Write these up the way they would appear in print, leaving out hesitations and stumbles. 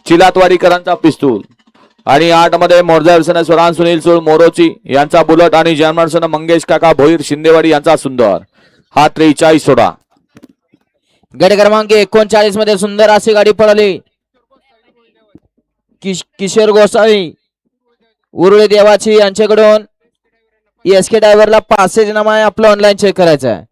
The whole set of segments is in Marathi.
चिलातवाडीकरांचा पिस्तूल आणि 8 मध्ये मोर्जा स्वरान सुनील सूळ मोरोची यांचा बुलट आणि जर्मनसन मंगेश काका भोईर शिंदेवाडी यांचा सुंदर हा 43 सोडा. गट क्रमांक 39 मध्ये सुंदर अशी गाडी पळाली. किशोर गोसावी उरुळे देवाची यांच्याकडून एसके ड्रायव्हरला पासेज नाम आहे आपलं ऑनलाईन चेक करायचं आहे.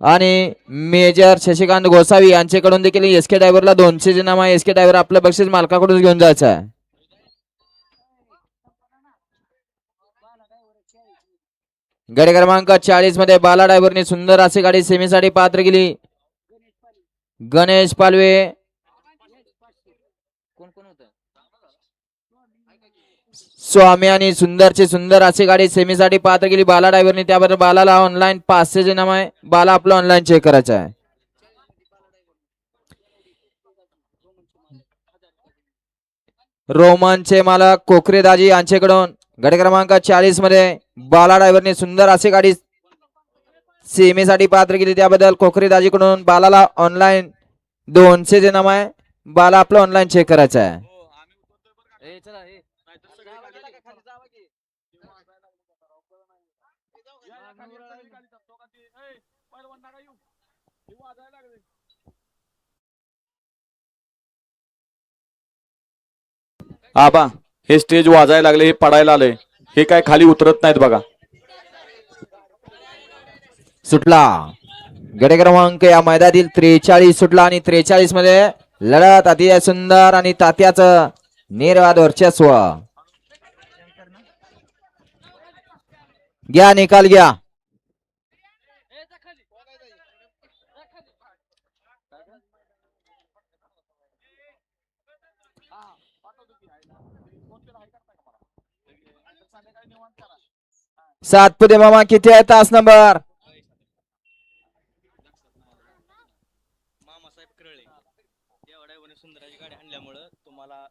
आणि मेजर शशिकांत गोसावी यांच्याकडून देखील एसके ड्रायव्हरला 200 नाम आहे. एसके ड्रायव्हर आपलं बक्षीस मालकाकडून घेऊन जायचं आहे. गाडी क्रमांक 40 मध्ये बाला ड्रायव्हरने सुंदर अशी गाडी सेमीसाठी पात्र केली. गणेश पालवे स्वामी आणि सुंदरची सुंदर अशी गाडी सेमीसाठी पात्र केली बाला ड्रायव्हरने. त्याबद्दल बालाला ऑनलाईन 500 नाम आहे. बाला आपलं ऑनलाईन चेक करायचं आहे. रोमनचे मालक कोकरेदाजी यांच्याकडून गट क्रमांक 40 मध्ये बाला ड्रायव्हरने सुंदर अशी गाडी सेमीसाठी पात्र केली. त्याबद्दल कोकरेदाजीकडून बालाला ऑनलाईन 200 नाम आहे. बाला आपलं ऑनलाईन चेक करायचं आहे. आबा हे स्टेज वाजायला लागले, हे पडायला आले, हे काय खाली उतरत नाहीत बघा. सुटला गट क्रमांक या मैदानातील 43 सुटला आणि 43 मध्ये लढत अतिशय सुंदर आणि तात्याचं निर्वाद वर्चस्व. घ्या निकाल घ्या. सातपुते मामा किती आहे तास नंबर? मामासाहेब करळे देवडावणे सुंदराची गाडी आणल्यामुळं तुम्हाला